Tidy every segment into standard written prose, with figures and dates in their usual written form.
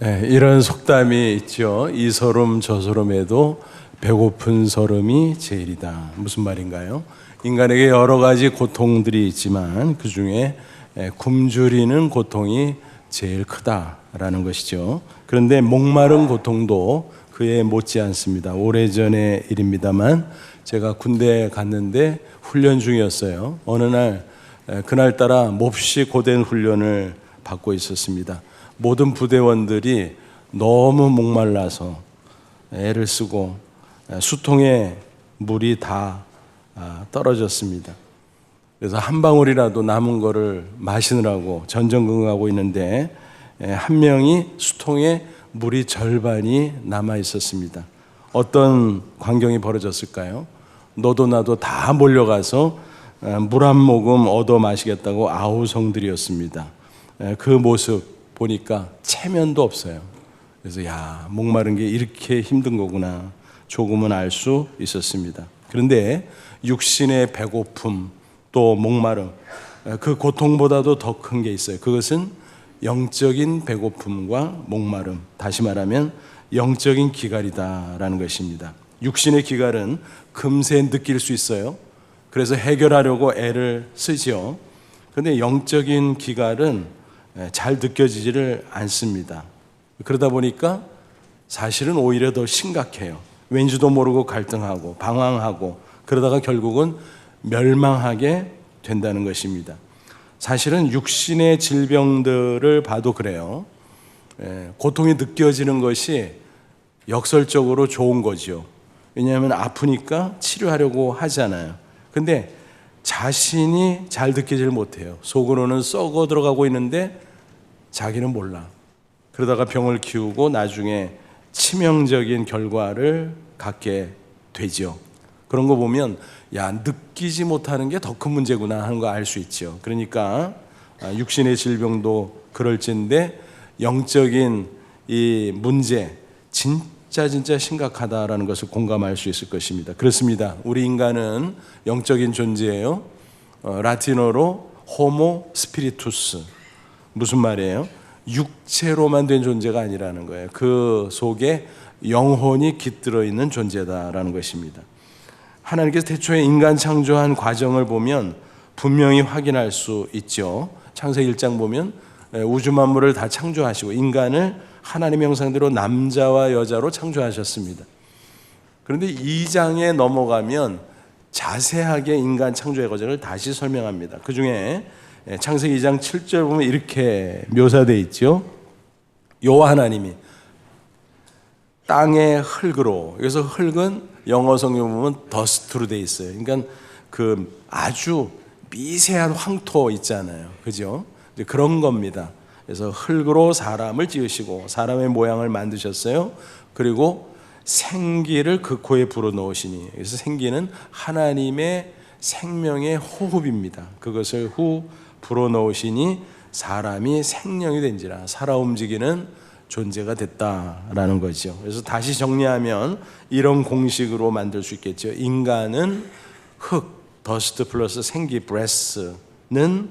이런 속담이 있죠. 이 서름 저 서름에도 배고픈 서름이 제일이다. 무슨 말인가요? 인간에게 여러 가지 고통들이 있지만 그 중에 굶주리는 고통이 제일 크다라는 것이죠. 그런데 목마른 고통도 그에 못지 않습니다. 오래전의 일입니다만 제가 군대에 갔는데 훈련 중이었어요. 어느 날 그날따라 몹시 고된 훈련을 받고 있었습니다. 모든 부대원들이 너무 목말라서 애를 쓰고 수통에 물이 다 떨어졌습니다. 그래서 한 방울이라도 남은 거를 마시느라고 전전긍긍하고 있는데 한 명이 수통에 물이 절반이 남아 있었습니다. 어떤 광경이 벌어졌을까요? 너도 나도 다 몰려가서 물 한 모금 얻어 마시겠다고 아우성들이었습니다. 그 모습 보니까 체면도 없어요. 그래서 목마른 게 이렇게 힘든 거구나 조금은 알 수 있었습니다. 그런데 육신의 배고픔 또 목마름, 그 고통보다도 더 큰 게 있어요. 그것은 영적인 배고픔과 목마름, 다시 말하면 영적인 기갈이다라는 것입니다. 육신의 기갈은 금세 느낄 수 있어요. 그래서 해결하려고 애를 쓰죠. 그런데 영적인 기갈은 잘 느껴지지를 않습니다. 그러다 보니까 사실은 오히려 더 심각해요. 왠지도 모르고 갈등하고 방황하고 그러다가 결국은 멸망하게 된다는 것입니다. 사실은 육신의 질병들을 봐도 그래요. 고통이 느껴지는 것이 역설적으로 좋은 거죠. 왜냐하면 아프니까 치료하려고 하잖아요. 근데 자신이 잘 느끼질 못해요. 속으로는 썩어 들어가고 있는데 자기는 몰라. 그러다가 병을 키우고 나중에 치명적인 결과를 갖게 되죠. 그런 거 보면 느끼지 못하는 게 더 큰 문제구나 하는 거 알 수 있죠. 그러니까 육신의 질병도 그럴진데 영적인 이 문제 진짜 심각하다라는 것을 공감할 수 있을 것입니다. 그렇습니다. 우리 인간은 영적인 존재예요. 라틴어로 호모 스피리투스. 무슨 말이에요? 육체로만 된 존재가 아니라는 거예요. 그 속에 영혼이 깃들어 있는 존재다라는 것입니다. 하나님께서 태초에 인간 창조한 과정을 보면 분명히 확인할 수 있죠. 창세기 1장 보면 우주 만물을 다 창조하시고 인간을 하나님의 형상대로 남자와 여자로 창조하셨습니다. 그런데 2장에 넘어가면 자세하게 인간 창조의 과정을 다시 설명합니다. 그 중에 창세기 2장 7절 보면 이렇게 묘사되어 있죠. 여호와 하나님이 땅의 흙으로, 여기서 흙은 영어 성경 보면 더스트로 되어 있어요. 그러니까 그 아주 미세한 황토 있잖아요. 그죠? 그런 겁니다. 그래서 흙으로 사람을 지으시고 사람의 모양을 만드셨어요. 그리고 생기를 그 코에 불어넣으시니, 그래서 생기는 하나님의 생명의 호흡입니다. 그것을 후 불어넣으시니 사람이 생명이 된지라, 살아 움직이는 존재가 됐다라는 거죠. 그래서 다시 정리하면 이런 공식으로 만들 수 있겠죠. 인간은 흙, 더스트 플러스 생기, 브레스는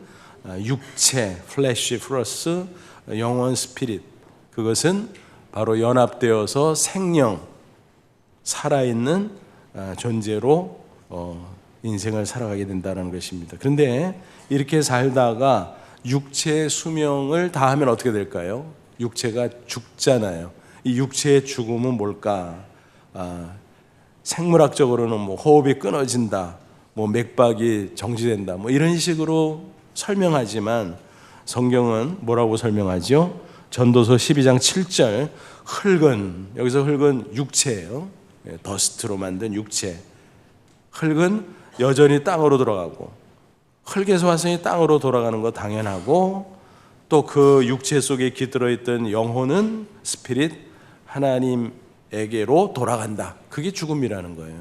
육체, 플래시 플러스 영혼, 스피릿. 그것은 바로 연합되어서 생명, 살아있는 존재로 인생을 살아가게 된다는 것입니다. 그런데 이렇게 살다가 육체의 수명을 다하면 어떻게 될까요? 육체가 죽잖아요. 이 육체의 죽음은 뭘까? 생물학적으로는 호흡이 끊어진다, 맥박이 정지된다, 이런 식으로 설명하지만 성경은 뭐라고 설명하죠? 전도서 12장 7절, 흙은, 여기서 흙은 육체예요. 더스트로 만든 육체. 흙은 여전히 땅으로 들어가고, 흙에서 왔으니 땅으로 돌아가는 거 당연하고, 또 그 육체 속에 깃들어 있던 영혼은 스피릿, 하나님에게로 돌아간다. 그게 죽음이라는 거예요.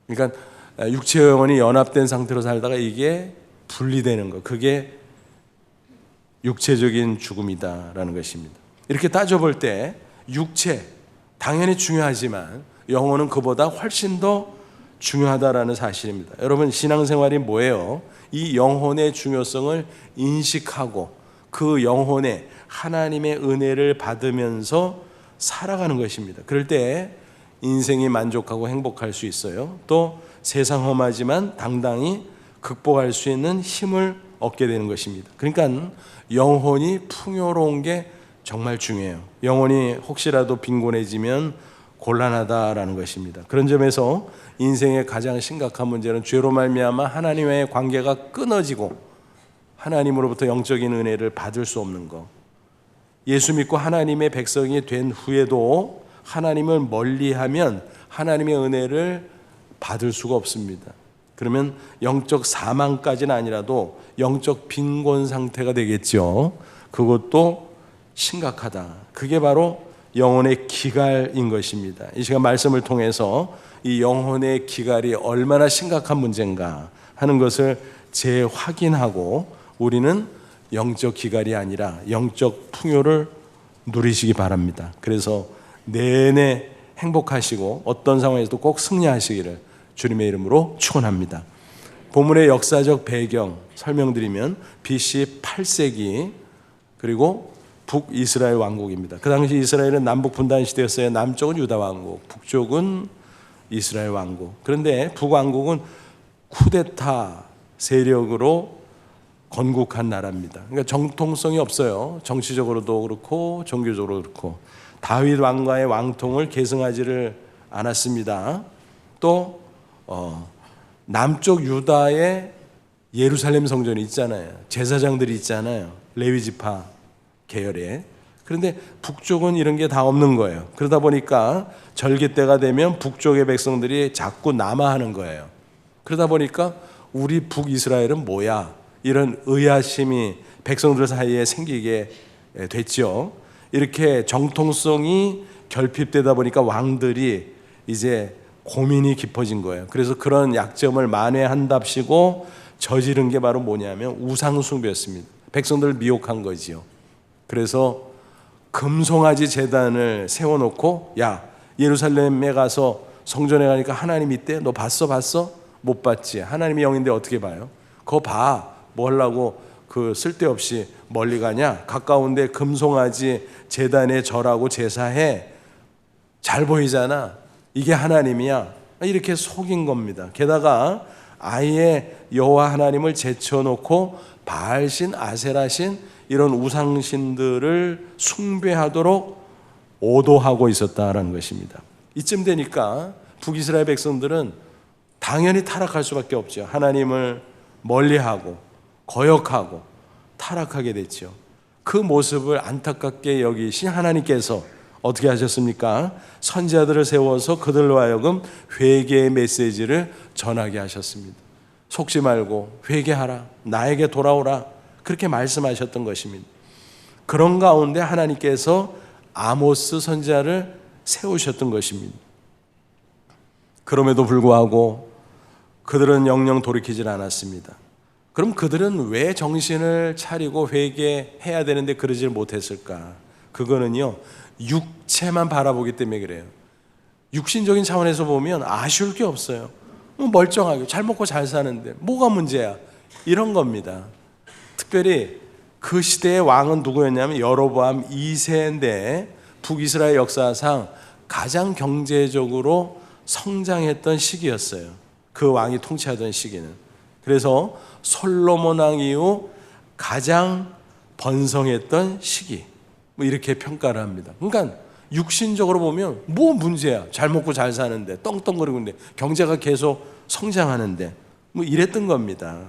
그러니까 육체와 영혼이 연합된 상태로 살다가 이게 분리되는 거, 그게 육체적인 죽음이다라는 것입니다. 이렇게 따져볼 때 육체 당연히 중요하지만 영혼은 그보다 훨씬 더 중요하다라는 사실입니다. 여러분, 신앙생활이 뭐예요? 이 영혼의 중요성을 인식하고 그 영혼에 하나님의 은혜를 받으면서 살아가는 것입니다. 그럴 때 인생이 만족하고 행복할 수 있어요. 또 세상 험하지만 당당히 극복할 수 있는 힘을 얻게 되는 것입니다. 그러니까 영혼이 풍요로운 게 정말 중요해요. 영혼이 혹시라도 빈곤해지면 곤란하다라는 것입니다. 그런 점에서 인생의 가장 심각한 문제는 죄로 말미암아 하나님과의 관계가 끊어지고 하나님으로부터 영적인 은혜를 받을 수 없는 것. 예수 믿고 하나님의 백성이 된 후에도 하나님을 멀리하면 하나님의 은혜를 받을 수가 없습니다. 그러면 영적 사망까지는 아니라도 영적 빈곤 상태가 되겠죠. 그것도 심각하다. 그게 바로 영혼의 기갈인 것입니다. 이 시간 말씀을 통해서 이 영혼의 기갈이 얼마나 심각한 문제인가 하는 것을 재확인하고 우리는 영적 기갈이 아니라 영적 풍요를 누리시기 바랍니다. 그래서 내내 행복하시고 어떤 상황에서도 꼭 승리하시기를 주님의 이름으로 축원합니다. 본문의 역사적 배경 설명드리면 BC 8세기 그리고 북이스라엘 왕국입니다. 그 당시 이스라엘은 남북 분단 시대였어요. 남쪽은 유다 왕국, 북쪽은 이스라엘 왕국. 그런데 북왕국은 쿠데타 세력으로 건국한 나라입니다. 그러니까 정통성이 없어요. 정치적으로도 그렇고 종교적으로 그렇고 다윗 왕과의 왕통을 계승하지를 않았습니다. 또 남쪽 유다에 예루살렘 성전이 있잖아요. 제사장들이 있잖아요. 레위 지파 계열에. 그런데 북쪽은 이런 게 다 없는 거예요. 그러다 보니까 절기 때가 되면 북쪽의 백성들이 자꾸 남하하는 거예요. 그러다 보니까 우리 북이스라엘은 뭐야? 이런 의아심이 백성들 사이에 생기게 됐죠. 이렇게 정통성이 결핍되다 보니까 왕들이 이제 고민이 깊어진 거예요. 그래서 그런 약점을 만회한답시고 저지른 게 바로 뭐냐면 우상숭배였습니다. 백성들을 미혹한 거지요. 그래서 금송아지 제단을 세워놓고 야 예루살렘에 가서 성전에 가니까 하나님 있대? 너 봤어? 못 봤지. 하나님이 영인데 어떻게 봐요? 그거 봐. 뭐 하려고 그 쓸데없이 멀리 가냐? 가까운데 금송아지 제단에 절하고 제사해. 잘 보이잖아. 이게 하나님이야. 이렇게 속인 겁니다. 게다가 아예 여호와 하나님을 제쳐놓고 바알신, 아세라신 이런 우상신들을 숭배하도록 오도하고 있었다라는 것입니다. 이쯤 되니까 북이스라엘 백성들은 당연히 타락할 수밖에 없죠. 하나님을 멀리하고 거역하고 타락하게 됐죠. 그 모습을 안타깝게 여기신 하나님께서 어떻게 하셨습니까? 선지자들을 세워서 그들로 하여금 회개의 메시지를 전하게 하셨습니다. 속지 말고 회개하라. 나에게 돌아오라. 그렇게 말씀하셨던 것입니다. 그런 가운데 하나님께서 아모스 선지자를 세우셨던 것입니다. 그럼에도 불구하고 그들은 영영 돌이키질 않았습니다. 그럼 그들은 왜 정신을 차리고 회개해야 되는데 그러질 못했을까? 그거는요, 육체만 바라보기 때문에 그래요. 육신적인 차원에서 보면 아쉬울 게 없어요. 멀쩡하게 잘 먹고 잘 사는데 뭐가 문제야? 이런 겁니다. 특별히 그 시대의 왕은 누구였냐면 여로보암 2세인데 북이스라엘 역사상 가장 경제적으로 성장했던 시기였어요. 그 왕이 통치하던 시기는. 그래서 솔로몬 왕 이후 가장 번성했던 시기, 뭐 이렇게 평가를 합니다. 그러니까 육신적으로 보면 뭐 문제야? 잘 먹고 잘 사는데, 떵떵거리고 있는데, 경제가 계속 성장하는데, 뭐 이랬던 겁니다.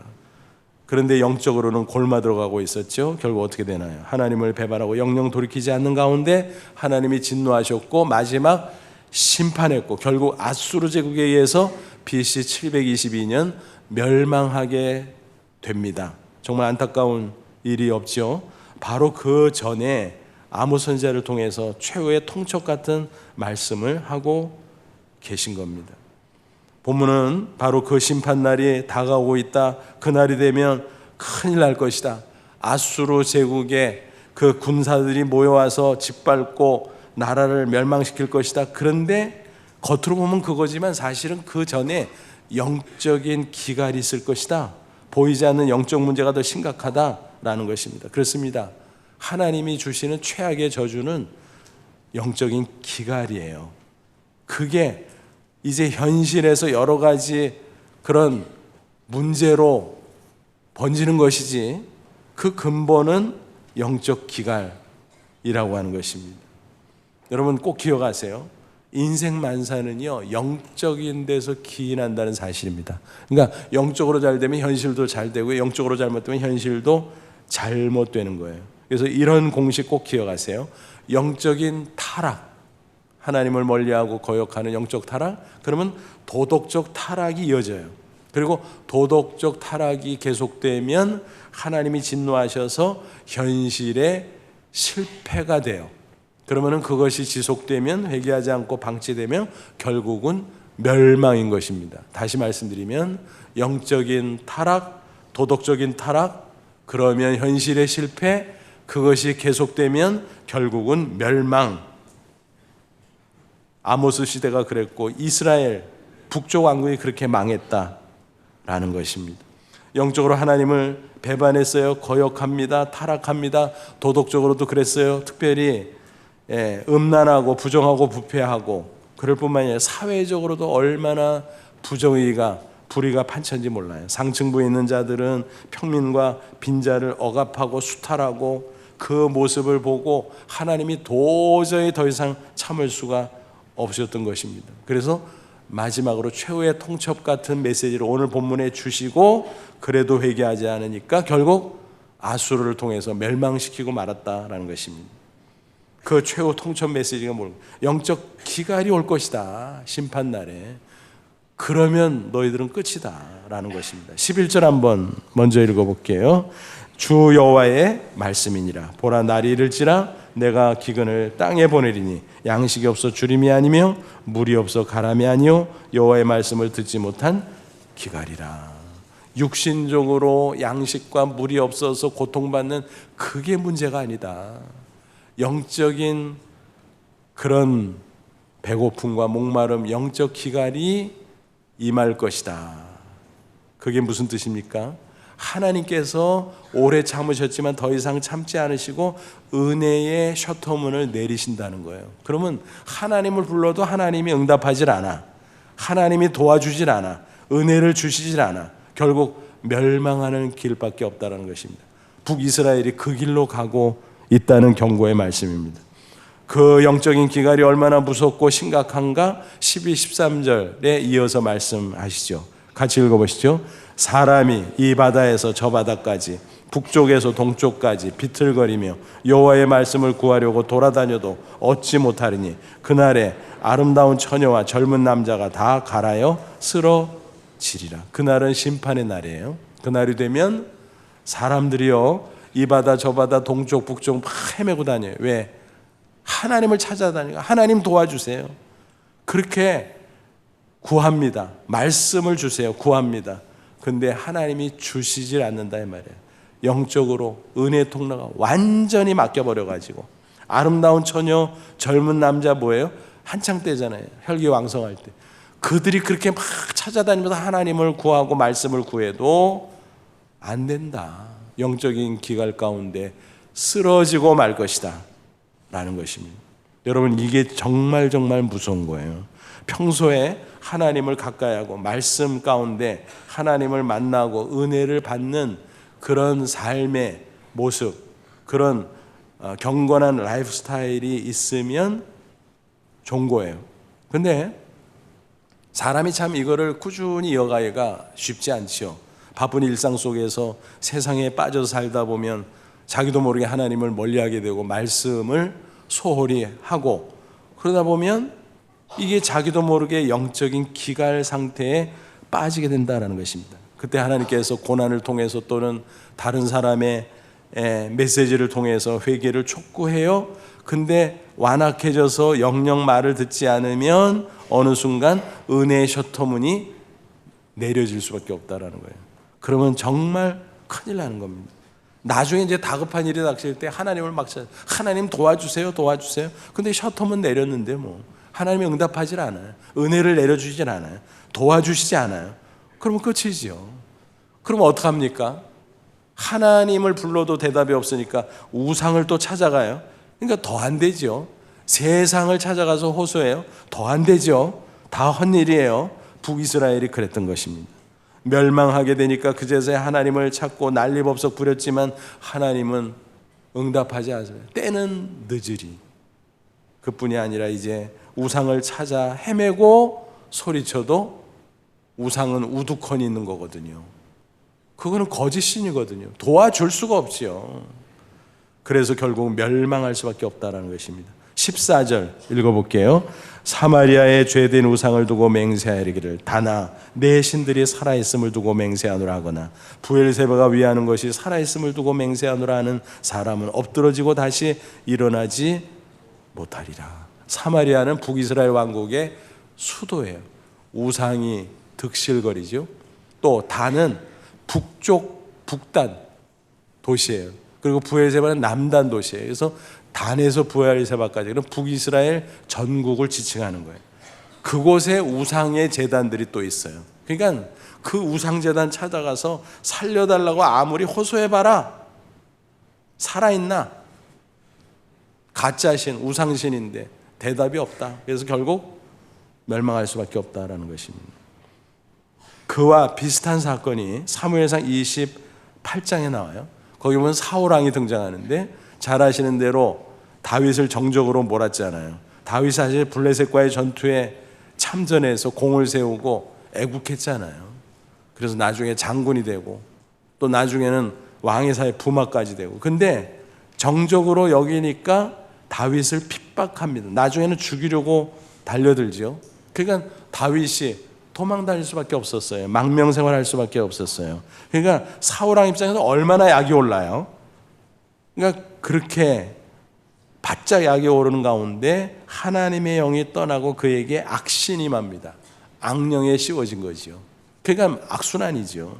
그런데 영적으로는 골마 들어가고 있었죠. 결국 어떻게 되나요? 하나님을 배반하고 영영 돌이키지 않는 가운데 하나님이 진노하셨고 마지막 심판했고 결국 아수르 제국에 의해서 BC 722년 멸망하게 됩니다. 정말 안타까운 일이 없죠. 바로 그 전에 아모스 선지자를 통해서 최후의 통첩 같은 말씀을 하고 계신 겁니다. 본문은 바로 그 심판날이 다가오고 있다. 그날이 되면 큰일 날 것이다. 아수르 제국의 그 군사들이 모여와서 짓밟고 나라를 멸망시킬 것이다. 그런데 겉으로 보면 그거지만 사실은 그 전에 영적인 기갈이 있을 것이다. 보이지 않는 영적 문제가 더 심각하다라는 것입니다. 그렇습니다. 하나님이 주시는 최악의 저주는 영적인 기갈이에요. 그게 이제 현실에서 여러 가지 그런 문제로 번지는 것이지 그 근본은 영적 기갈이라고 하는 것입니다. 여러분 꼭 기억하세요. 인생 만사는요, 영적인 데서 기인한다는 사실입니다. 그러니까 영적으로 잘 되면 현실도 잘 되고 영적으로 잘못되면 현실도 잘못되는 거예요. 그래서 이런 공식 꼭 기억하세요. 영적인 타락, 하나님을 멀리하고 거역하는 영적 타락, 그러면 도덕적 타락이 이어져요. 그리고 도덕적 타락이 계속되면 하나님이 진노하셔서 현실에 실패가 돼요. 그러면 그것이 지속되면, 회개하지 않고 방치되면 결국은 멸망인 것입니다. 다시 말씀드리면 영적인 타락, 도덕적인 타락, 그러면 현실의 실패, 그것이 계속되면 결국은 멸망. 아모스 시대가 그랬고 이스라엘 북쪽 왕국이 그렇게 망했다라는 것입니다. 영적으로 하나님을 배반했어요. 거역합니다. 타락합니다. 도덕적으로도 그랬어요. 특별히 음란하고 부정하고 부패하고, 그럴 뿐만 아니라 사회적으로도 얼마나 불의가 판천지 몰라요. 상층부에 있는 자들은 평민과 빈자를 억압하고 수탈하고, 그 모습을 보고 하나님이 도저히 더 이상 참을 수가 없었던 것입니다. 그래서 마지막으로 최후의 통첩 같은 메시지를 오늘 본문에 주시고, 그래도 회개하지 않으니까 결국 아수르를 통해서 멸망시키고 말았다라는 것입니다. 그 최후 통첩 메시지가 뭘까? 영적 기갈이 올 것이다, 심판날에. 그러면 너희들은 끝이다 라는 것입니다. 11절 한번 먼저 읽어볼게요. 주 여호와의 말씀이니라. 보라, 날이 이를지라 내가 기근을 땅에 보내리니 양식이 없어 주림이 아니며 물이 없어 가람이 아니요 여호와의 말씀을 듣지 못한 기갈이라. 육신적으로 양식과 물이 없어서 고통받는 그게 문제가 아니다. 영적인 그런 배고픔과 목마름, 영적 기갈이 임할 것이다. 그게 무슨 뜻입니까? 하나님께서 오래 참으셨지만 더 이상 참지 않으시고 은혜의 셔터문을 내리신다는 거예요. 그러면 하나님을 불러도 하나님이 응답하질 않아. 하나님이 도와주질 않아. 은혜를 주시질 않아. 결국 멸망하는 길밖에 없다는 것입니다. 북이스라엘이 그 길로 가고 있다는 경고의 말씀입니다. 그 영적인 기갈이 얼마나 무섭고 심각한가 12, 13절에 이어서 말씀하시죠. 같이 읽어보시죠. 사람이 이 바다에서 저 바다까지 북쪽에서 동쪽까지 비틀거리며 여호와의 말씀을 구하려고 돌아다녀도 얻지 못하리니 그날에 아름다운 처녀와 젊은 남자가 다 갈아여 쓰러지리라. 그날은 심판의 날이에요. 그날이 되면 사람들이요, 이 바다 저 바다 동쪽 북쪽 막 헤매고 다녀요. 왜? 하나님을 찾아다니고 하나님 도와주세요. 그렇게 구합니다. 말씀을 주세요. 구합니다. 근데 하나님이 주시질 않는다 이 말이에요. 영적으로 은혜 통로가 완전히 막혀버려가지고, 아름다운 처녀, 젊은 남자 뭐예요? 한창 때잖아요. 혈기왕성할 때. 그들이 그렇게 막 찾아다니면서 하나님을 구하고 말씀을 구해도 안 된다. 영적인 기갈 가운데 쓰러지고 말 것이다 라는 것입니다. 여러분, 이게 정말 무서운 거예요. 평소에 하나님을 가까이 하고 말씀 가운데 하나님을 만나고 은혜를 받는 그런 삶의 모습, 그런 경건한 라이프 스타일이 있으면 좋은 거예요. 근데 사람이 참 이거를 꾸준히 이어가기가 쉽지 않죠. 바쁜 일상 속에서 세상에 빠져서 살다 보면 자기도 모르게 하나님을 멀리하게 되고 말씀을 소홀히 하고, 그러다 보면 이게 자기도 모르게 영적인 기갈 상태에 빠지게 된다는 것입니다. 그때 하나님께서 고난을 통해서 또는 다른 사람의 메시지를 통해서 회개를 촉구해요. 근데 완악해져서 영영 말을 듣지 않으면 어느 순간 은혜의 셔터문이 내려질 수밖에 없다라는 거예요. 그러면 정말 큰일 나는 겁니다. 나중에 이제 다급한 일이 닥칠 때 하나님을 막 찾아, 하나님 도와주세요. 근데 셔터문 내렸는데 뭐 하나님이 응답하질 않아요. 은혜를 내려주질 않아요. 도와주시지 않아요. 그러면 끝이지요. 그럼 어떡합니까? 하나님을 불러도 대답이 없으니까 우상을 또 찾아가요. 그러니까 더 안 되죠. 세상을 찾아가서 호소해요. 더 안 되죠. 다 헛일이에요. 북이스라엘이 그랬던 것입니다. 멸망하게 되니까 그제서야 하나님을 찾고 난리법석 부렸지만 하나님은 응답하지 않아요. 때는 늦으리. 그뿐이 아니라 이제 우상을 찾아 헤매고 소리쳐도 우상은 우두커니 있는 거거든요. 그거는 거짓신이거든요. 도와줄 수가 없지요. 그래서 결국 멸망할 수밖에 없다는 것입니다. 14절 읽어볼게요. 사마리아의 죄된 우상을 두고 맹세하기를 다나 내 신들이 살아있음을 두고 맹세하노라 하거나 부엘세바가 위하는 것이 살아있음을 두고 맹세하노라 하는 사람은 엎드러지고 다시 일어나지 못하리라. 사마리아는 북이스라엘 왕국의 수도예요. 우상이 득실거리죠. 또 단은 북단 도시예요. 그리고 부엘세바는 남단 도시예요. 그래서 단에서 부엘세바까지 그럼 북이스라엘 전국을 지칭하는 거예요. 그곳에 우상의 제단들이 또 있어요. 그러니까 그 우상 제단 찾아가서 살려달라고 아무리 호소해봐라. 살아있나? 가짜신, 우상신인데 대답이 없다. 그래서 결국 멸망할 수밖에 없다라는 것입니다. 그와 비슷한 사건이 사무엘상 28장에 나와요. 거기 보면 사울왕이 등장하는데 잘 아시는 대로 다윗을 정적으로 몰았잖아요. 다윗이 사실 블레셋과의 전투에 참전해서 공을 세우고 애국했잖아요. 그래서 나중에 장군이 되고 또 나중에는 왕의 사회 부마까지 되고, 근데 정적으로 여기니까 다윗을 핍박합니다. 나중에는 죽이려고 달려들죠. 그러니까 다윗이 도망 다닐 수밖에 없었어요. 망명생활할 수밖에 없었어요. 그러니까 사울왕 입장에서 얼마나 약이 올라요. 그러니까 그렇게 바짝 약이 오르는 가운데 하나님의 영이 떠나고 그에게 악신이 맙니다. 악령에 씌워진 거죠. 그러니까 악순환이죠.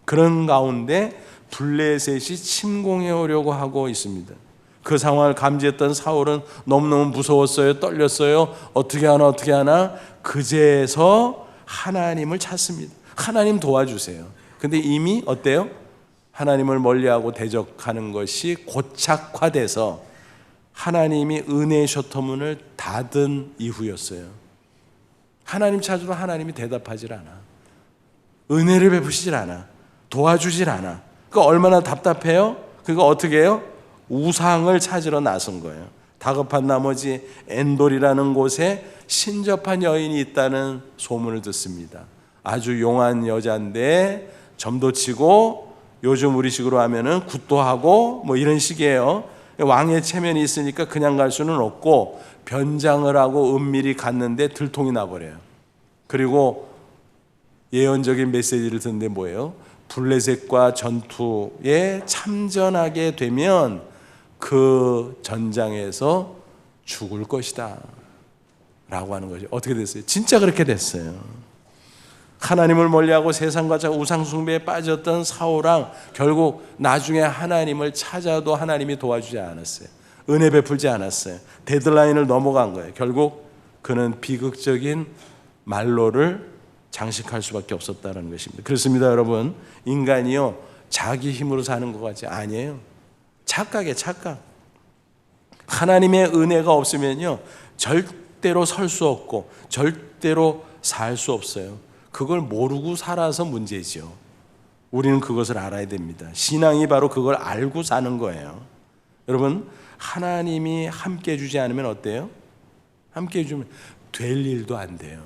그런 가운데 블레셋이 침공해 오려고 하고 있습니다. 그 상황을 감지했던 사울은 너무너무 무서웠어요. 떨렸어요. 어떻게 하나 그제서 하나님을 찾습니다. 하나님 도와주세요. 근데 이미 어때요? 하나님을 멀리하고 대적하는 것이 고착화돼서 하나님이 은혜의 셔터문을 닫은 이후였어요. 하나님 찾아도 하나님이 대답하질 않아. 은혜를 베푸시질 않아. 도와주질 않아. 그 얼마나 답답해요? 그거 어떻게 해요? 우상을 찾으러 나선 거예요. 다급한 나머지 엔돌이라는 곳에 신접한 여인이 있다는 소문을 듣습니다. 아주 용한 여자인데 점도 치고 요즘 우리식으로 하면은 굿도 하고 뭐 이런 식이에요. 왕의 체면이 있으니까 그냥 갈 수는 없고 변장을 하고 은밀히 갔는데 들통이 나버려요. 그리고 예언적인 메시지를 듣는데 뭐예요? 블레셋과 전투에 참전하게 되면 그 전장에서 죽을 것이다 라고 하는 거죠. 어떻게 됐어요? 진짜 그렇게 됐어요. 하나님을 멀리하고 세상과 우상 숭배에 빠졌던 사울왕, 결국 나중에 하나님을 찾아도 하나님이 도와주지 않았어요. 은혜 베풀지 않았어요. 데드라인을 넘어간 거예요. 결국 그는 비극적인 말로를 장식할 수밖에 없었다는 것입니다. 그렇습니다, 여러분. 인간이요, 자기 힘으로 사는 것 같지 아니에요. 착각이에요, 착각. 하나님의 은혜가 없으면요, 절대로 설 수 없고 절대로 살 수 없어요. 그걸 모르고 살아서 문제죠. 우리는 그것을 알아야 됩니다. 신앙이 바로 그걸 알고 사는 거예요. 여러분, 하나님이 함께 해주지 않으면 어때요? 함께 해주면 될 일도 안 돼요.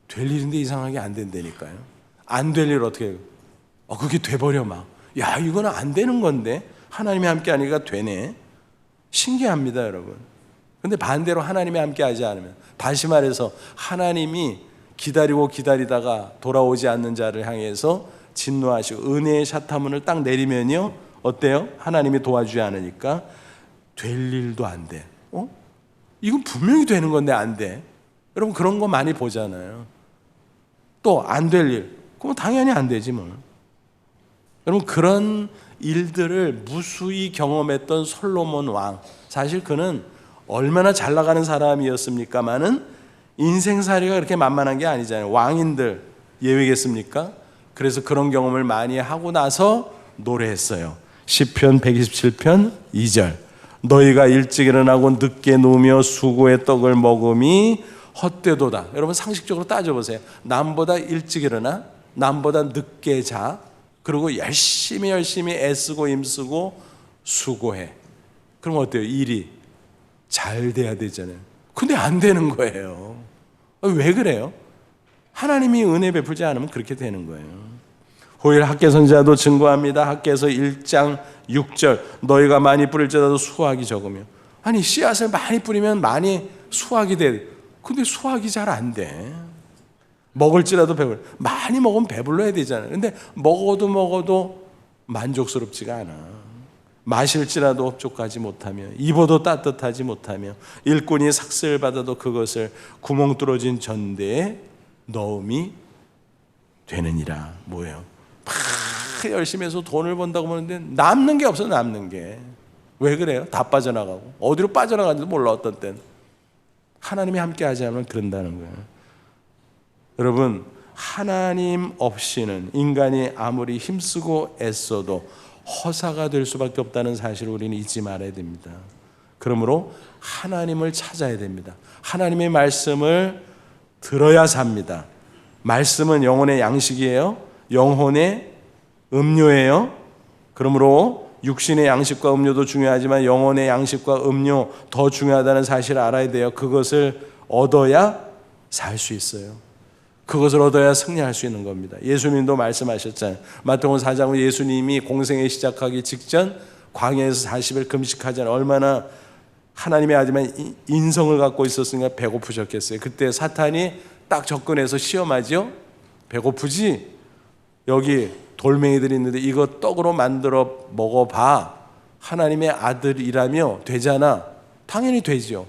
될 일인데 이상하게 안 된다니까요. 안 될 일 어떻게 해요? 그게 돼버려 막. 야, 이거는 안 되는 건데 하나님이 함께 하니까 되네. 신기합니다, 여러분. 근데 반대로 하나님이 함께 하지 않으면, 다시 말해서 하나님이 기다리다가 돌아오지 않는 자를 향해서 진노하시고 은혜의 샷타문을 딱 내리면요, 어때요? 하나님이 도와주지 않으니까 될 일도 안 돼. 이건 분명히 되는 건데 안 돼. 여러분, 그런 거 많이 보잖아요. 또 안 될 일, 그럼 당연히 안 되지 뭐. 여러분, 그런 일들을 무수히 경험했던 솔로몬 왕, 사실 그는 얼마나 잘 나가는 사람이었습니까마는 인생살이가 그렇게 만만한 게 아니잖아요. 왕인들 예외겠습니까? 그래서 그런 경험을 많이 하고 나서 노래했어요. 시편 127편 2절. 너희가 일찍 일어나고 늦게 누우며 수고의 떡을 먹음이 헛되도다. 여러분 상식적으로 따져보세요. 남보다 일찍 일어나, 남보다 늦게 자, 그리고 열심히 애쓰고 힘쓰고 수고해. 그럼 어때요? 일이 잘 돼야 되잖아요. 근데 안 되는 거예요. 왜 그래요? 하나님이 은혜 베풀지 않으면 그렇게 되는 거예요. 호일 학개 선지자도 증거합니다. 학개서 1장 6절. 너희가 많이 뿌릴지라도 수확이 적으며. 아니 씨앗을 많이 뿌리면 많이 수확이 돼. 근데 수확이 잘 안 돼. 먹을지라도 배불러. 많이 먹으면 배불러야 되잖아요. 근데 먹어도 만족스럽지가 않아. 마실지라도 흡족하지 못하며, 입어도 따뜻하지 못하며, 일꾼이 삭슬 받아도 그것을 구멍 뚫어진 전대에 넣음이 되느니라. 뭐예요? 막 열심히 해서 돈을 번다고 하는데 남는 게 없어. 남는 게. 왜 그래요? 다 빠져나가고, 어디로 빠져나가는지도 몰라. 어떤 땐 하나님이 함께 하지 않으면 그런다는 거예요. 여러분, 하나님 없이는 인간이 아무리 힘쓰고 애써도 허사가 될 수밖에 없다는 사실을 우리는 잊지 말아야 됩니다. 그러므로 하나님을 찾아야 됩니다. 하나님의 말씀을 들어야 삽니다. 말씀은 영혼의 양식이에요. 영혼의 음료예요. 그러므로 육신의 양식과 음료도 중요하지만 영혼의 양식과 음료 더 중요하다는 사실을 알아야 돼요. 그것을 얻어야 살 수 있어요. 그것을 얻어야 승리할 수 있는 겁니다. 예수님도 말씀하셨잖아요. 마태복음 4장은 예수님이 공생애 시작하기 직전 광야에서 40일 금식하잖아요. 얼마나 하나님의 아들만 인성을 갖고 있었으니까 배고프셨겠어요. 그때 사탄이 딱 접근해서 시험하죠. 배고프지? 여기 돌멩이들이 있는데 이거 떡으로 만들어 먹어봐. 하나님의 아들이라며 되잖아. 당연히 되죠.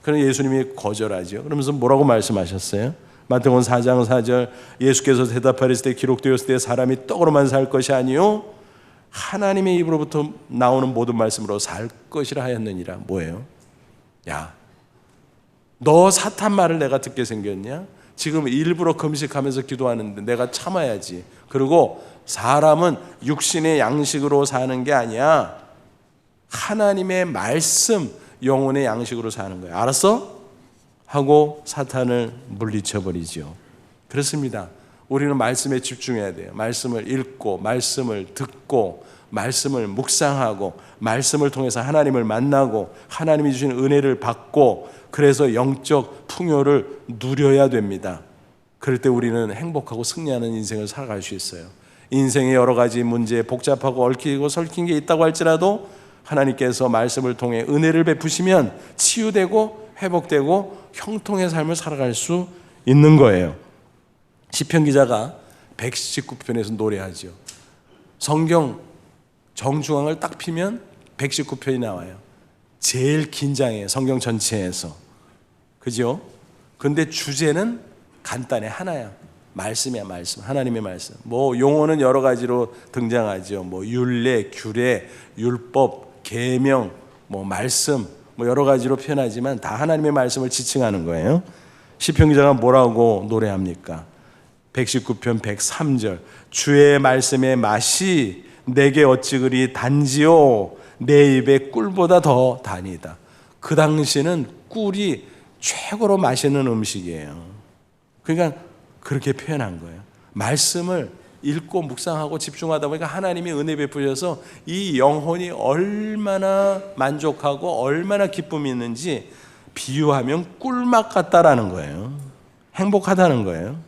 그럼 예수님이 거절하죠. 그러면서 뭐라고 말씀하셨어요? 마태복음 4장 4절. 예수께서 대답하셨을 때 기록되었을 때 사람이 떡으로만 살 것이 아니요 하나님의 입으로부터 나오는 모든 말씀으로 살 것이라 하였느니라. 뭐예요? 야, 너 사탄 말을 내가 듣게 생겼냐? 지금 일부러 금식하면서 기도하는데 내가 참아야지. 그리고 사람은 육신의 양식으로 사는 게 아니야. 하나님의 말씀, 영혼의 양식으로 사는 거야. 알았어? 하고 사탄을 물리쳐 버리죠. 그렇습니다. 우리는 말씀에 집중해야 돼요. 말씀을 읽고, 말씀을 듣고, 말씀을 묵상하고, 말씀을 통해서 하나님을 만나고, 하나님이 주신 은혜를 받고, 그래서 영적 풍요를 누려야 됩니다. 그럴 때 우리는 행복하고 승리하는 인생을 살아갈 수 있어요. 인생의 여러 가지 문제, 복잡하고 얽히고 설킨 게 있다고 할지라도 하나님께서 말씀을 통해 은혜를 베푸시면 치유되고 회복되고 형통의 삶을 살아갈 수 있는 거예요. 시편 기자가 119편에서 노래하죠. 성경 정중앙을 딱 피면 119편이 나와요. 제일 긴장해요. 성경 전체에서. 그죠? 근데 주제는 간단해. 하나야. 말씀이야, 말씀. 하나님의 말씀. 뭐 용어는 여러 가지로 등장하죠. 뭐 율례, 규례, 율법, 계명, 뭐 말씀, 뭐 여러 가지로 표현하지만 다 하나님의 말씀을 지칭하는 거예요. 시편 기자가 뭐라고 노래합니까? 119편 103절. 주의 말씀의 맛이 내게 어찌 그리 단지요 내 입에 꿀보다 더 다니다. 그 당시는 꿀이 최고로 맛있는 음식이에요. 그러니까 그렇게 표현한 거예요. 말씀을 읽고 묵상하고 집중하다 보니까 하나님이 은혜 베푸셔서 이 영혼이 얼마나 만족하고 얼마나 기쁨이 있는지 비유하면 꿀맛 같다라는 거예요. 행복하다는 거예요.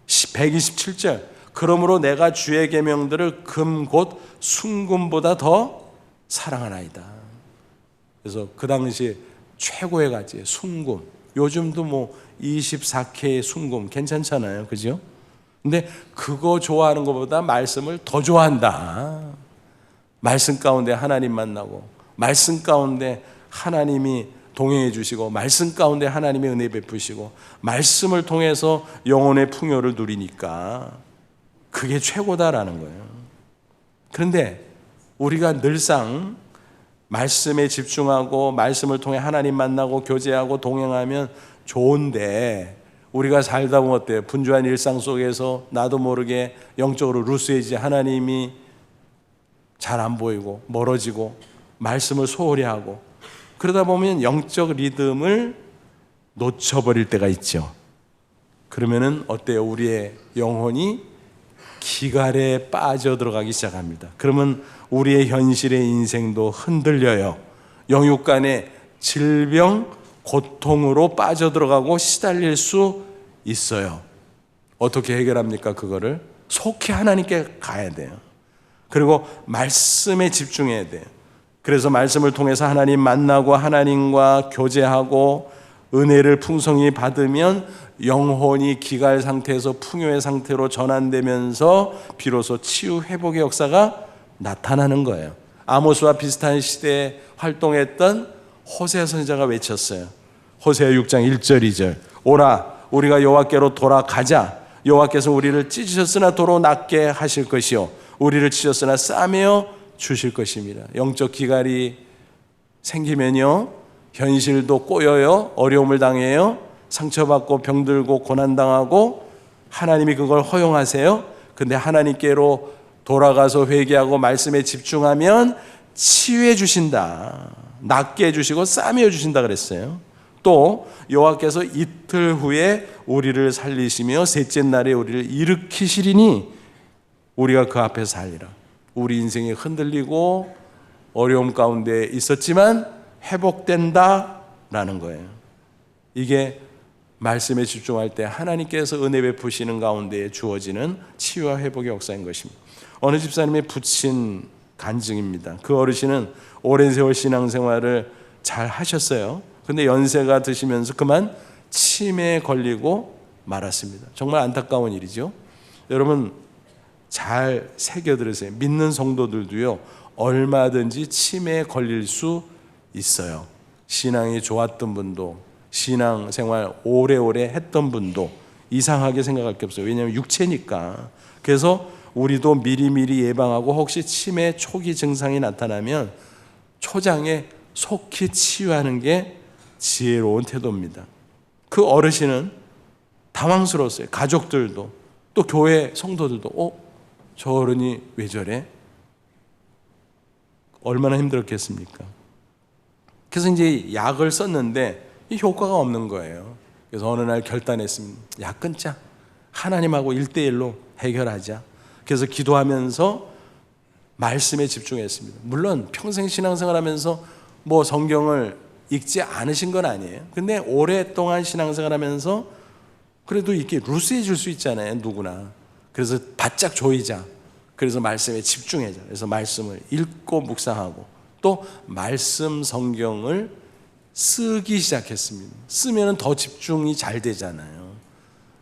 127절. 그러므로 내가 주의 계명들을 금 곧 순금보다 더 사랑하나이다. 그래서 그 당시 최고의 가치 순금. 요즘도 뭐 24K의 순금 괜찮잖아요. 그죠? 근데 그거 좋아하는 것보다 말씀을 더 좋아한다. 말씀 가운데 하나님 만나고, 말씀 가운데 하나님이 동행해 주시고, 말씀 가운데 하나님의 은혜 베푸시고, 말씀을 통해서 영혼의 풍요를 누리니까 그게 최고다라는 거예요. 그런데 우리가 늘상 말씀에 집중하고 말씀을 통해 하나님 만나고 교제하고 동행하면 좋은데, 우리가 살다 보면 어때요? 분주한 일상 속에서 나도 모르게 영적으로 루스해지 하나님이 잘 안 보이고 멀어지고 말씀을 소홀히 하고 그러다 보면 영적 리듬을 놓쳐버릴 때가 있죠. 그러면은 어때요? 우리의 영혼이 기갈에 빠져 들어가기 시작합니다. 그러면 우리의 현실의 인생도 흔들려요. 영육 간의 질병, 고통으로 빠져 들어가고 시달릴 수 있어요. 어떻게 해결합니까? 그거를 속히 하나님께 가야 돼요. 그리고 말씀에 집중해야 돼요. 그래서 말씀을 통해서 하나님 만나고 하나님과 교제하고 은혜를 풍성히 받으면 영혼이 기갈 상태에서 풍요의 상태로 전환되면서 비로소 치유 회복의 역사가 나타나는 거예요. 아모스와 비슷한 시대에 활동했던 호세아 선지자가 외쳤어요. 호세아 6장 1절 2절 오라 우리가 여호와께로 돌아가자. 여호와께서 우리를 찢으셨으나 도로 낫게 하실 것이요 우리를 치셨으나 싸매어 주실 것입니다. 영적 기갈이 생기면요 현실도 꼬여요. 어려움을 당해요. 상처받고 병들고 고난당하고 하나님이 그걸 허용하세요. 근데 하나님께로 돌아가서 회개하고 말씀에 집중하면 치유해 주신다. 낫게 해주시고 싸매어 주신다 그랬어요. 또 여호와께서 이틀 후에 우리를 살리시며 셋째 날에 우리를 일으키시리니 우리가 그 앞에 살리라. 우리 인생이 흔들리고 어려움 가운데 있었지만 회복된다라는 거예요. 이게 말씀에 집중할 때 하나님께서 은혜 베푸시는 가운데 주어지는 치유와 회복의 역사인 것입니다. 어느 집사님이 붙인 간증입니다. 그 어르신은 오랜 세월 신앙생활을 잘 하셨어요. 근데 연세가 드시면서 그만 치매에 걸리고 말았습니다. 정말 안타까운 일이죠. 여러분 잘 새겨 들으세요. 믿는 성도들도요 얼마든지 치매에 걸릴 수 있어요. 신앙이 좋았던 분도 신앙생활 오래오래 했던 분도 이상하게 생각할 게 없어요. 왜냐하면 육체니까. 그래서 우리도 미리미리 예방하고 혹시 치매 초기 증상이 나타나면 초장에 속히 치유하는 게 지혜로운 태도입니다. 그 어르신은 당황스러웠어요. 가족들도 또 교회 성도들도 저 어른이 왜 저래? 얼마나 힘들었겠습니까? 그래서 이제 약을 썼는데 이 효과가 없는 거예요. 그래서 어느 날 결단했습니다. 약 끊자. 하나님하고 1대1로 해결하자. 그래서 기도하면서 말씀에 집중했습니다. 물론 평생 신앙생활 하면서 뭐 성경을 읽지 않으신 건 아니에요. 근데 오랫동안 신앙생활 하면서 그래도 이렇게 루스해질 수 있잖아요. 누구나. 그래서 바짝 조이자. 그래서 말씀에 집중하자. 그래서 말씀을 읽고 묵상하고 또 말씀 성경을 쓰기 시작했습니다. 쓰면 더 집중이 잘 되잖아요.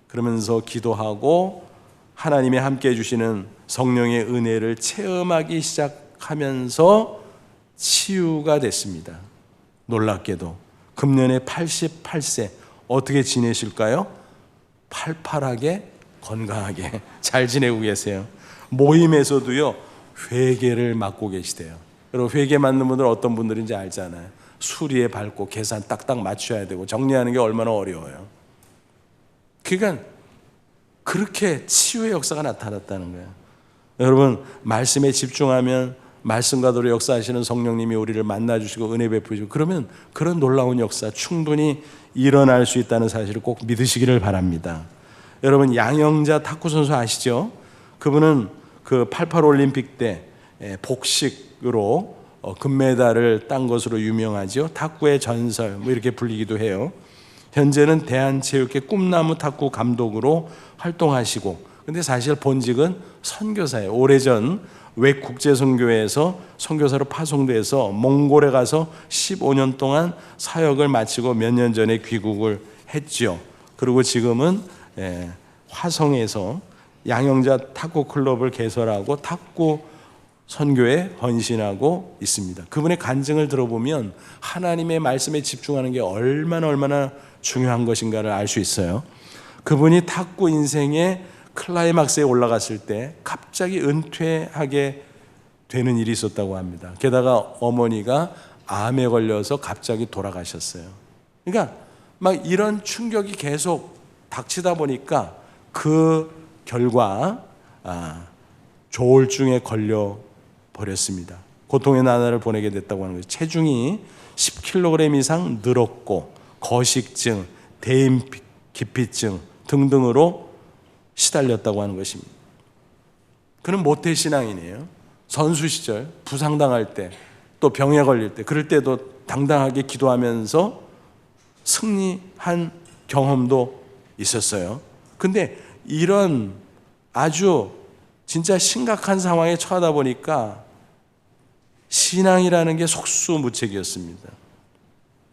그러면서 기도하고 하나님이 함께 해주시는 성령의 은혜를 체험하기 시작하면서 치유가 됐습니다. 놀랍게도 금년에 88세 어떻게 지내실까요? 팔팔하게 건강하게 잘 지내고 계세요. 모임에서도요 회계를 맡고 계시대요. 여러분 회계 맡는 분들 어떤 분들인지 알잖아요. 수리에 밟고 계산 딱딱 맞춰야 되고 정리하는 게 얼마나 어려워요. 그러니까 그렇게 치유의 역사가 나타났다는 거예요. 여러분 말씀에 집중하면 말씀과도로 역사하시는 성령님이 우리를 만나주시고 은혜 베푸시고 그러면 그런 놀라운 역사 충분히 일어날 수 있다는 사실을 꼭 믿으시기를 바랍니다. 여러분 양영자 탁구 선수 아시죠? 그분은 그 88 올림픽 때 복식으로 금메달을 딴 것으로 유명하죠. 탁구의 전설 뭐 이렇게 불리기도 해요. 현재는 대한체육회 꿈나무 탁구 감독으로 활동하시고 근데 사실 본직은 선교사예요. 오래전 외국제선교회에서 선교사로 파송돼서 몽골에 가서 15년 동안 사역을 마치고 몇 년 전에 귀국을 했죠. 그리고 지금은 화성에서 양영자 탁구 클럽을 개설하고 탁구 선교에 헌신하고 있습니다. 그분의 간증을 들어보면 하나님의 말씀에 집중하는 게 얼마나 중요한 것인가를 알 수 있어요. 그분이 탁구 인생의 클라이막스에 올라갔을 때 갑자기 은퇴하게 되는 일이 있었다고 합니다. 게다가 어머니가 암에 걸려서 갑자기 돌아가셨어요. 그러니까 막 이런 충격이 계속 닥치다 보니까 그 결과 조울증에 걸려 버렸습니다. 고통의 나날을 보내게 됐다고 하는 거죠. 체중이 10kg 이상 늘었고 거식증, 대인기피증 등등으로 시달렸다고 하는 것입니다. 그는 모태신앙인이에요. 선수 시절 부상당할 때, 또 병에 걸릴 때, 그럴 때도 당당하게 기도하면서 승리한 경험도 있었어요. 근데 이런 아주 진짜 심각한 상황에 처하다 보니까 신앙이라는 게 속수무책이었습니다.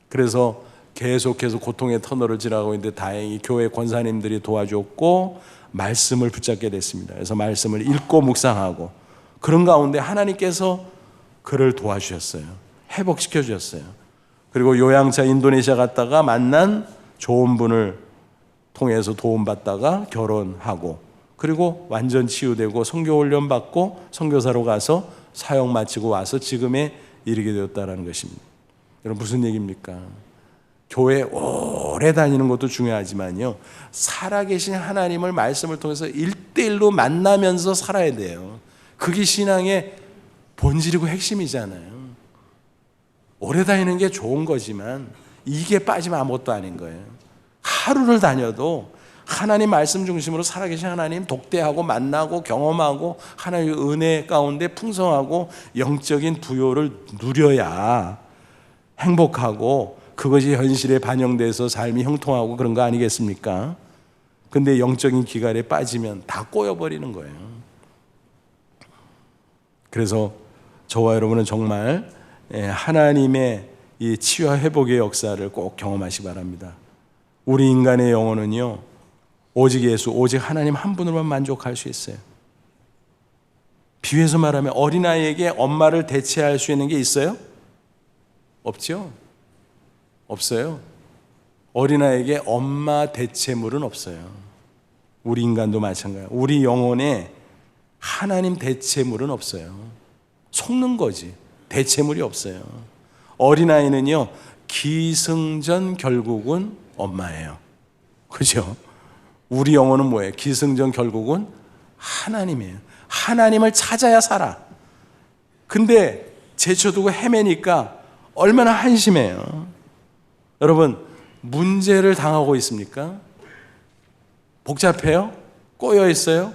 그래서 계속해서 고통의 터널을 지나가고 있는데 다행히 교회 권사님들이 도와줬고 말씀을 붙잡게 됐습니다. 그래서 말씀을 읽고 묵상하고 그런 가운데 하나님께서 그를 도와주셨어요. 회복시켜 주셨어요. 그리고 요양차 인도네시아 갔다가 만난 좋은 분을 통해서 도움받다가 결혼하고 그리고 완전 치유되고 선교 훈련 받고 선교사로 가서 사역 마치고 와서 지금에 이르게 되었다는 것입니다. 여러분 무슨 얘기입니까? 교회 오래 다니는 것도 중요하지만요, 살아계신 하나님을 말씀을 통해서 1대1로 만나면서 살아야 돼요. 그게 신앙의 본질이고 핵심이잖아요. 오래 다니는 게 좋은 거지만 이게 빠지면 아무것도 아닌 거예요. 하루를 다녀도 하나님 말씀 중심으로 살아계신 하나님 독대하고 만나고 경험하고 하나님의 은혜 가운데 풍성하고 영적인 부요를 누려야 행복하고 그것이 현실에 반영돼서 삶이 형통하고 그런 거 아니겠습니까? 근데 영적인 기갈에 빠지면 다 꼬여버리는 거예요. 그래서 저와 여러분은 정말 하나님의 이 치유와 회복의 역사를 꼭 경험하시기 바랍니다. 우리 인간의 영혼은요, 오직 예수, 오직 하나님 한 분으로만 만족할 수 있어요. 비유해서 말하면 어린아이에게 엄마를 대체할 수 있는 게 있어요? 없죠? 없어요. 어린아이에게 엄마 대체물은 없어요. 우리 인간도 마찬가지예요. 우리 영혼에 하나님 대체물은 없어요. 속는 거지. 대체물이 없어요. 어린아이는요, 기승전 결국은 엄마예요. 그죠? 우리 영혼은 뭐예요? 기승전 결국은 하나님이에요. 하나님을 찾아야 살아. 근데 제쳐두고 헤매니까 얼마나 한심해요. 여러분, 문제를 당하고 있습니까? 복잡해요? 꼬여 있어요?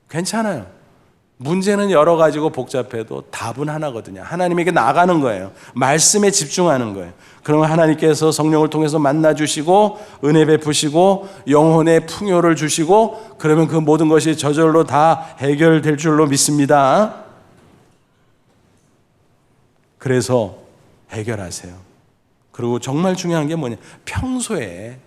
괜찮아요. 문제는 여러 가지고 복잡해도 답은 하나거든요. 하나님에게 나가는 거예요. 말씀에 집중하는 거예요. 그러면 하나님께서 성령을 통해서 만나주시고 은혜 베푸시고 영혼의 풍요를 주시고 그러면 그 모든 것이 저절로 다 해결될 줄로 믿습니다. 그래서 해결하세요. 그리고 정말 중요한 게 뭐냐, 평소에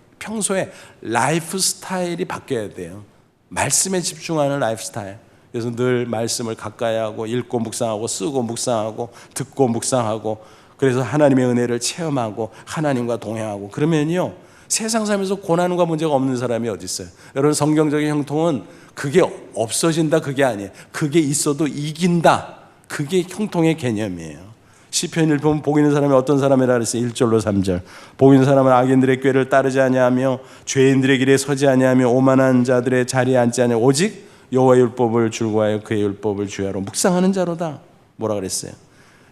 라이프 스타일이 바뀌어야 돼요. 말씀에 집중하는 라이프 스타일. 그래서 늘 말씀을 가까이 하고 읽고 묵상하고 쓰고 묵상하고 듣고 묵상하고 그래서 하나님의 은혜를 체험하고 하나님과 동행하고 그러면요, 세상 살면서 고난과 문제가 없는 사람이 어디 있어요? 여러분, 성경적인 형통은 그게 없어진다 그게 아니에요. 그게 있어도 이긴다. 그게 형통의 개념이에요. 시편 1편 복 있는 사람이 어떤 사람이라 그랬어요? 1절로 3절. 복 있는 사람은 악인들의 꾀를 따르지 아니하며 죄인들의 길에 서지 아니하며 오만한 자들의 자리에 앉지 아니하며 오직 여호와의 율법을 즐거워하여 그의 율법을 주야로 묵상하는 자로다. 뭐라 그랬어요?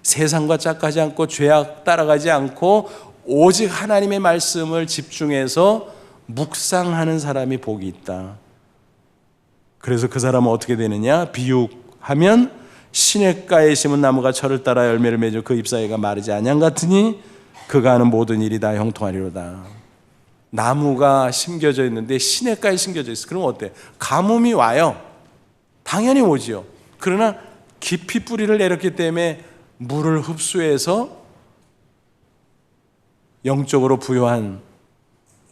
세상과 짝하지 않고 죄악 따라가지 않고 오직 하나님의 말씀을 집중해서 묵상하는 사람이 복이 있다. 그래서 그 사람은 어떻게 되느냐? 비유하면 시냇가에 심은 나무가 철을 따라 열매를 맺어 그 잎사귀가 마르지 아니함 같으니 그가 하는 모든 일이 다 형통하리로다. 나무가 심겨져 있는데 시냇가에 심겨져 있어. 그럼 어때? 가뭄이 와요. 당연히 오지요. 그러나 깊이 뿌리를 내렸기 때문에 물을 흡수해서 영적으로 부유한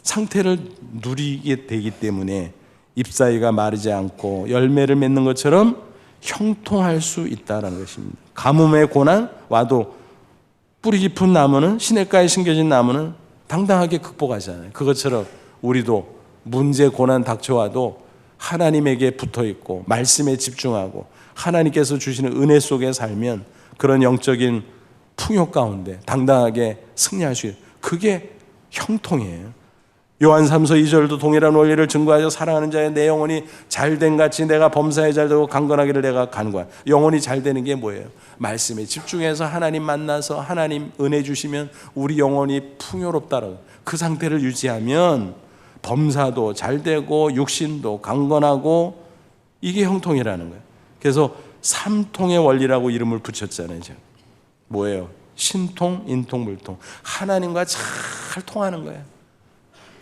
상태를 누리게 되기 때문에 잎사귀가 마르지 않고 열매를 맺는 것처럼 형통할 수 있다는 것입니다. 가뭄의 고난 와도 뿌리 깊은 나무는, 시냇가에 심겨진 나무는 당당하게 극복하잖아요. 그것처럼 우리도 문제 고난 닥쳐와도 하나님에게 붙어있고 말씀에 집중하고 하나님께서 주시는 은혜 속에 살면 그런 영적인 풍요 가운데 당당하게 승리할 수 있어요. 그게 형통이에요. 요한 3서 2절도 동일한 원리를 증거하여 사랑하는 자의 내 영혼이 잘된 같이 내가 범사에 잘되고 강건하기를 내가 간구하노라. 영혼이 잘되는 게 뭐예요? 말씀에 집중해서 하나님 만나서 하나님 은혜 주시면 우리 영혼이 풍요롭다라고. 그 상태를 유지하면 범사도 잘되고 육신도 강건하고 이게 형통이라는 거예요. 그래서 삼통의 원리라고 이름을 붙였잖아요. 뭐예요? 신통, 인통, 물통. 하나님과 잘 통하는 거예요.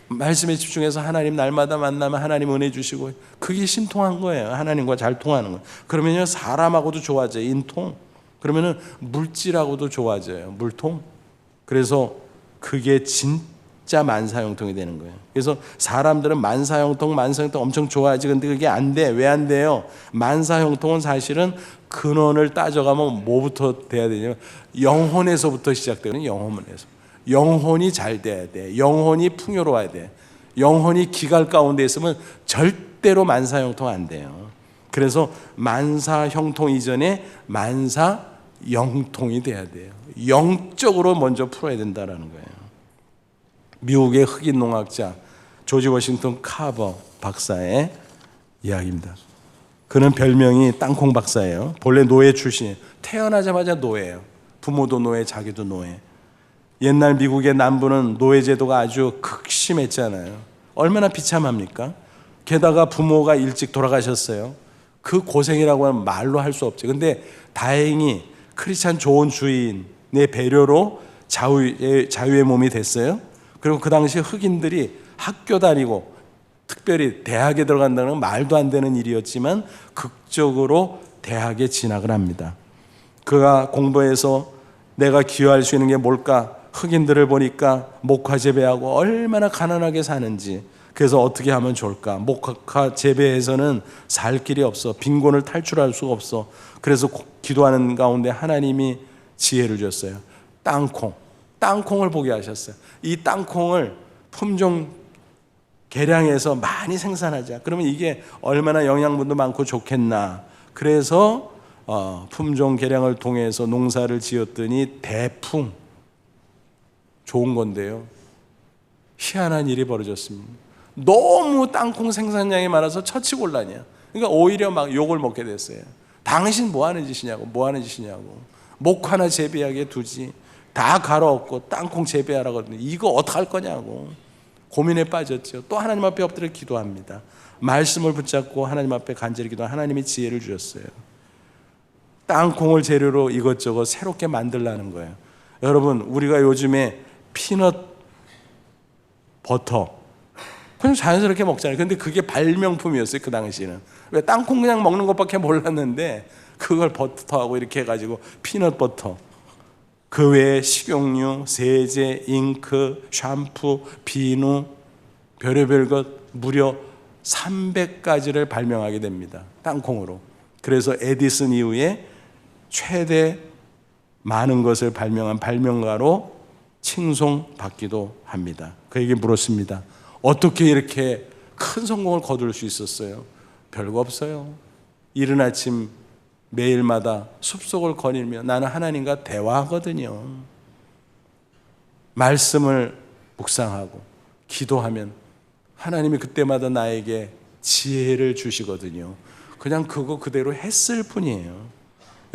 말씀에 집중해서 하나님 날마다 만나면 하나님 은혜 주시고 그게 신통한 거예요. 하나님과 잘 통하는 거예요. 그러면요 사람하고도 좋아져요. 인통. 그러면은 물질하고도 좋아져요. 물통. 그래서 그게 진짜 만사형통이 되는 거예요. 그래서 사람들은 만사형통 엄청 좋아하지. 근데 그게 안 돼. 왜 안 돼요? 만사형통은 사실은 근원을 따져가면 뭐부터 돼야 되냐면 영혼에서부터 시작되는 영혼에서. 영혼이 잘 돼야 돼. 영혼이 풍요로워야 돼. 영혼이 기갈 가운데 있으면 절대로 만사형통 안 돼요. 그래서 만사형통 이전에 만사영통이 돼야 돼요. 영적으로 먼저 풀어야 된다는 거예요. 미국의 흑인 농학자 조지 워싱턴 카버 박사의 이야기입니다. 그는 별명이 땅콩 박사예요. 본래 노예 출신이에요. 태어나자마자 노예예요. 부모도 노예, 자기도 노예. 옛날 미국의 남부는 노예제도가 아주 극심했잖아요. 얼마나 비참합니까? 게다가 부모가 일찍 돌아가셨어요. 그 고생이라고 하면 말로 할 수 없죠. 근데 다행히 크리스찬 좋은 주인의 배려로 자유의 몸이 됐어요. 그리고 그 당시 흑인들이 학교 다니고 특별히 대학에 들어간다는 건 말도 안 되는 일이었지만 극적으로 대학에 진학을 합니다. 그가 공부해서 내가 기여할 수 있는 게 뭘까? 흑인들을 보니까 목화 재배하고 얼마나 가난하게 사는지, 그래서 어떻게 하면 좋을까? 목화 재배에서는 살 길이 없어. 빈곤을 탈출할 수가 없어. 그래서 기도하는 가운데 하나님이 지혜를 줬어요. 땅콩을 보게 하셨어요. 이 땅콩을 품종 개량해서 많이 생산하자. 그러면 이게 얼마나 영양분도 많고 좋겠나. 그래서 품종 개량을 통해서 농사를 지었더니 대풍, 좋은 건데요, 희한한 일이 벌어졌습니다. 너무 땅콩 생산량이 많아서 처치곤란이야. 그러니까 오히려 막 욕을 먹게 됐어요. 당신 뭐 하는 짓이냐고. 목 하나 재배하게 두지. 다 갈아엎고 땅콩 재배하라고 하더니 이거 어떡할 거냐고 고민에 빠졌죠. 또 하나님 앞에 엎드려 기도합니다. 말씀을 붙잡고 하나님 앞에 간절히 기도하면 하나님이 지혜를 주셨어요. 땅콩을 재료로 이것저것 새롭게 만들라는 거예요. 여러분, 우리가 요즘에 피넛 버터 그냥 자연스럽게 먹잖아요. 근데 그게 발명품이었어요. 그 당시에는. 왜 땅콩 그냥 먹는 것밖에 몰랐는데 그걸 버터하고 이렇게 해가지고 피넛 버터, 그 외에 식용유, 세제, 잉크, 샴푸, 비누, 별의별 것 무려 300가지를 발명하게 됩니다. 땅콩으로. 그래서 에디슨 이후에 최대 많은 것을 발명한 발명가로 칭송받기도 합니다. 그에게 물었습니다. 어떻게 이렇게 큰 성공을 거둘 수 있었어요? 별거 없어요. 이른 아침 매일마다 숲속을 거닐며 나는 하나님과 대화하거든요. 말씀을 묵상하고 기도하면 하나님이 그때마다 나에게 지혜를 주시거든요. 그냥 그거 그대로 했을 뿐이에요.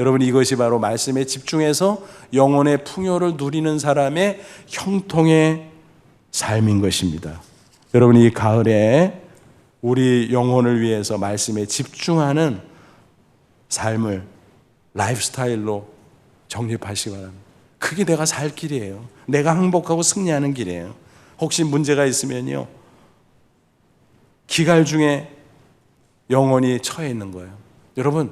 여러분, 이것이 바로 말씀에 집중해서 영혼의 풍요를 누리는 사람의 형통의 삶인 것입니다. 여러분, 이 가을에 우리 영혼을 위해서 말씀에 집중하는 삶을 라이프스타일로 정립하시기 바랍니다. 그게 내가 살 길이에요. 내가 행복하고 승리하는 길이에요. 혹시 문제가 있으면요, 기갈 중에 영혼이 처해 있는 거예요. 여러분,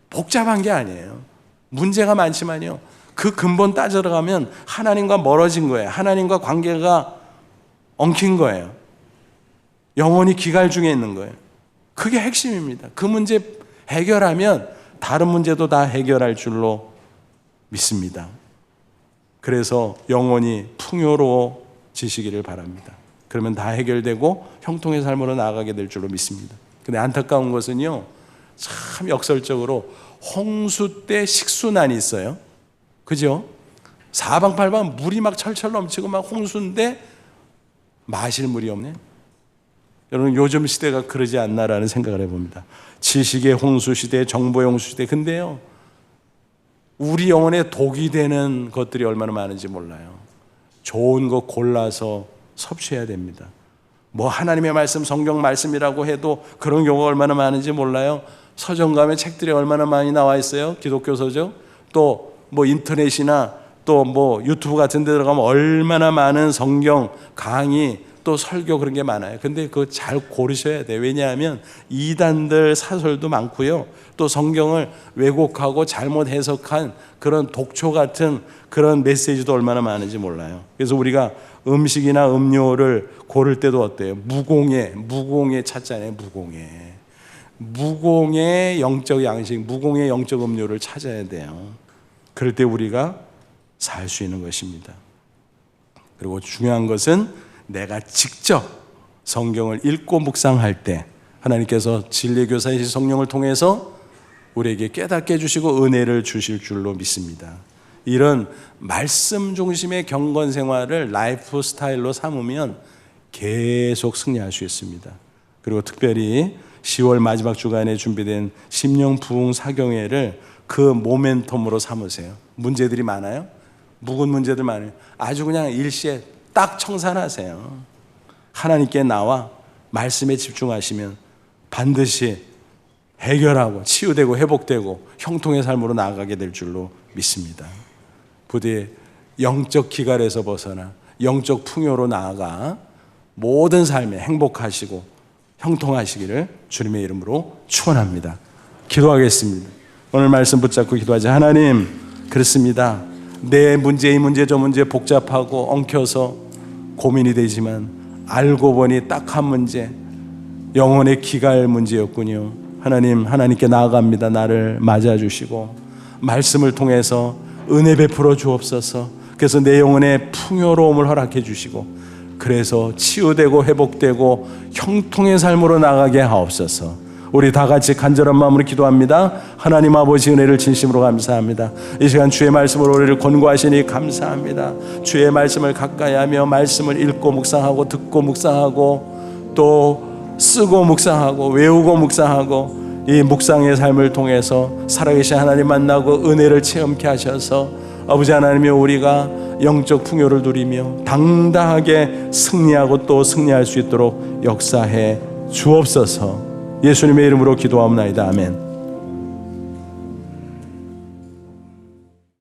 복잡한 게 아니에요. 문제가 많지만요, 그 근본 따져 들어가면 하나님과 멀어진 거예요. 하나님과 관계가 엉킨 거예요. 영혼이 기갈 중에 있는 거예요. 그게 핵심입니다. 그 문제 해결하면 다른 문제도 다 해결할 줄로 믿습니다. 그래서 영혼이 풍요로워지시기를 바랍니다. 그러면 다 해결되고 형통의 삶으로 나아가게 될 줄로 믿습니다. 근데 안타까운 것은요, 참 역설적으로 홍수 때 식수난이 있어요. 그죠? 사방팔방 물이 막 철철 넘치고 막 홍수인데 마실 물이 없네. 여러분, 요즘 시대가 그러지 않나라는 생각을 해봅니다. 지식의 홍수 시대, 정보의 홍수 시대. 근데요, 우리 영혼에 독이 되는 것들이 얼마나 많은지 몰라요. 좋은 거 골라서 섭취해야 됩니다. 뭐 하나님의 말씀, 성경 말씀이라고 해도 그런 경우가 얼마나 많은지 몰라요. 서점 가면 책들이 얼마나 많이 나와 있어요. 기독교 서적. 또 뭐 인터넷이나 또 뭐 유튜브 같은 데 들어가면 얼마나 많은 성경 강의 또 설교 그런 게 많아요. 근데 그거 잘 고르셔야 돼요. 왜냐하면 이단들 사설도 많고요. 또 성경을 왜곡하고 잘못 해석한 그런 독초 같은 그런 메시지도 얼마나 많은지 몰라요. 그래서 우리가 음식이나 음료를 고를 때도 어때요? 무공해 찾잖아요. 무공의 영적 양식, 무공의 영적 음료를 찾아야 돼요. 그럴 때 우리가 살 수 있는 것입니다. 그리고 중요한 것은 내가 직접 성경을 읽고 묵상할 때 하나님께서 진리의 교사이신 성령을 통해서 우리에게 깨닫게 해주시고 은혜를 주실 줄로 믿습니다. 이런 말씀 중심의 경건 생활을 라이프 스타일로 삼으면 계속 승리할 수 있습니다. 그리고 특별히 10월 마지막 주간에 준비된 심령 부흥 사경회를 그 모멘텀으로 삼으세요. 문제들이 많아요. 묵은 문제들 많아요. 아주 그냥 일시에 딱 청산하세요. 하나님께 나와 말씀에 집중하시면 반드시 해결하고 치유되고 회복되고 형통의 삶으로 나아가게 될 줄로 믿습니다. 부디 영적 기갈에서 벗어나 영적 풍요로 나아가 모든 삶에 행복하시고 형통하시기를 주님의 이름으로 축원합니다. 기도하겠습니다. 오늘 말씀 붙잡고 기도하자. 하나님, 그렇습니다. 내 문제, 이 문제, 저 문제 복잡하고 엉켜서 고민이 되지만 알고 보니 딱 한 문제, 영혼의 기갈 문제였군요. 하나님, 하나님께 나아갑니다. 나를 맞아주시고 말씀을 통해서 은혜 베풀어 주옵소서. 그래서 내 영혼의 풍요로움을 허락해 주시고 그래서 치유되고 회복되고 형통의 삶으로 나가게 하옵소서. 우리 다 같이 간절한 마음으로 기도합니다. 하나님 아버지 은혜를 진심으로 감사합니다. 이 시간 주의 말씀으로 우리를 권고하시니 감사합니다. 주의 말씀을 가까이 하며 말씀을 읽고 묵상하고 듣고 묵상하고 또 쓰고 묵상하고 외우고 묵상하고 이 묵상의 삶을 통해서 살아계신 하나님 만나고 은혜를 체험케 하셔서 아버지 하나님이 우리가 영적 풍요를 누리며 당당하게 승리하고 또 승리할 수 있도록 역사해 주옵소서. 예수님의 이름으로 기도하옵나이다. 아멘.